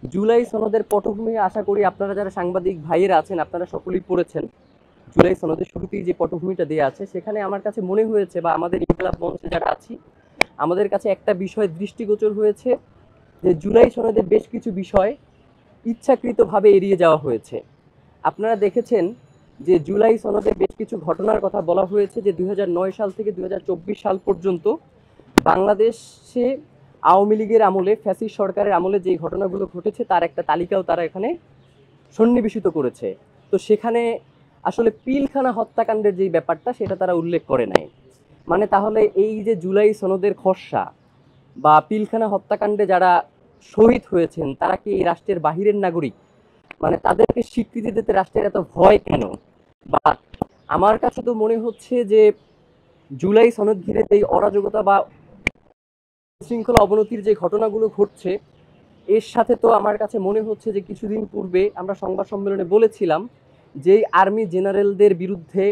জুলাই সনদের পটভূমি আশা করি আপনারা যারা সাংবাদিক ভাইয়েরা আছেন আপনারা সকলেই পড়েছেন। জুলাই সনদের শুরুতেই যে পটভূমিটা দেওয়া আছে সেখানে আমার কাছে মনে হয়েছে বা আমাদের ইনকিলাব মঞ্চে যারা আছি আমাদের কাছে একটা বিষয় দৃষ্টিগোচর হয়েছে যে জুলাই সনদের বেশ কিছু বিষয় ইচ্ছাকৃতভাবে এড়িয়ে যাওয়া হয়েছে। আপনারা দেখেছেন যে জুলাই সনদে বেশ কিছু ঘটনার কথা বলা হয়েছে যে 2009 সাল থেকে 2024 সাল পর্যন্ত বাংলাদেশে আওয়ামী লীগের আমলে ফ্যাসিস্ট সরকারের আমলে যে ঘটনাগুলো ঘটেছে তার একটা তালিকাও তারা এখানে সন্নিবেশিত করেছে। তো সেখানে আসলে পিলখানা হত্যাকাণ্ডের যে ব্যাপারটা সেটা তারা উল্লেখ করে নাই। মানে তাহলে এই যে জুলাই সনদের খসড়া বা পিলখানা হত্যাকাণ্ডে যারা শহীদ হয়েছেন তারা কি এই রাষ্ট্রের বাহিরের নাগরিক? মানে তাদেরকে স্বীকৃতি দিতে রাষ্ট্রের এত ভয় কেন? বা আমার কাছে তো মনে হচ্ছে যে জুলাই সনদ ঘিরে এই অরাজকতা বা শৃঙ্খলা অবনতির যে ঘটনাগুলো ঘটছে এর সাথে তো আমার কাছে মনে হচ্ছে যে কিছুদিন পূর্বে আমরা সংবাদ সম্মেলনে বলেছিলাম যে আর্মি জেনারেলদের বিরুদ্ধে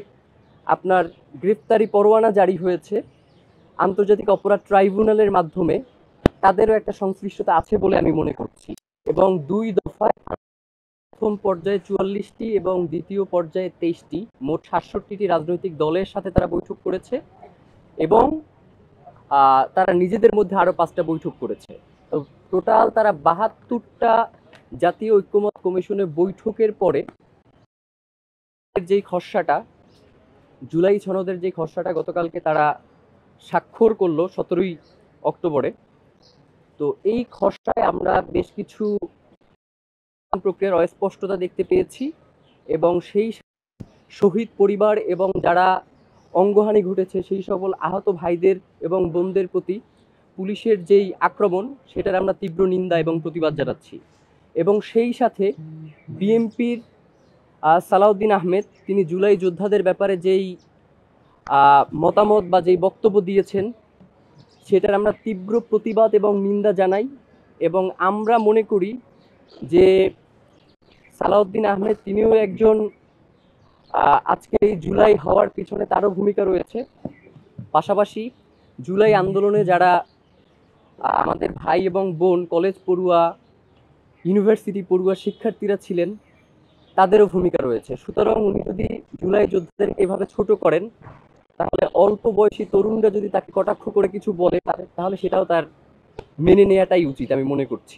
আপনার গ্রেফতারি পরোয়ানা জারি হয়েছে আন্তর্জাতিক অপরাধ ট্রাইব্যুনালের মাধ্যমে, তাদেরও একটা সংশ্লিষ্টতা আছে বলে আমি মনে করছি। এবং 2 দফায় প্রথম পর্যায়ে 44টি এবং দ্বিতীয় পর্যায়ে 23টি মোট 67টি রাজনৈতিক দলের সাথে তারা বৈঠক করেছে এবং তারা নিজেদের মধ্যে আরো 5টা বৈঠক করেছে। তো টোটাল তারা 72টা জাতীয় ঐক্যমত কমিশনের বৈঠকের পরে যেই খসড়াটা জুলাই সনদের যে খসড়াটা গতকালকে তারা স্বাক্ষর করলো 17ই অক্টোবরে, তো এই খসড়ায় আমরা বেশ কিছু প্রক্রিয়ার অস্পষ্টতা দেখতে পেয়েছি এবং সেই শহীদ পরিবার এবং যারা অঙ্গহানি ঘটেছে সেই সকল আহত ভাইদের এবং বোনদের প্রতি পুলিশের যেই আক্রমণ সেটার আমরা তীব্র নিন্দা এবং প্রতিবাদ জানাচ্ছি। এবং সেই সাথে বিএনপির সালাউদ্দিন আহমেদ তিনি জুলাই যোদ্ধাদের ব্যাপারে যেই মতামত বা যেই বক্তব্য দিয়েছেন সেটার আমরা তীব্র প্রতিবাদ এবং নিন্দা জানাই। এবং আমরা মনে করি যে সালাউদ্দিন আহমেদ তিনিও একজন আজকে এই জুলাই হওয়ার পিছনে তারও ভূমিকা রয়েছে। পাশাপাশি জুলাই আন্দোলনে যারা আমাদের ভাই এবং বোন কলেজ পড়ুয়া ইউনিভার্সিটি পড়ুয়া শিক্ষার্থীরা ছিলেন তাদেরও ভূমিকা রয়েছে। সুতরাং উনি যদি জুলাই যোদ্ধাদেরকে এভাবে ছোট করেন তাহলে অল্প বয়সী তরুণরা যদি তাকে কটাক্ষ করে কিছু বলে তাহলে সেটাও তার মেনে নেওয়াটাই উচিত আমি মনে করছি।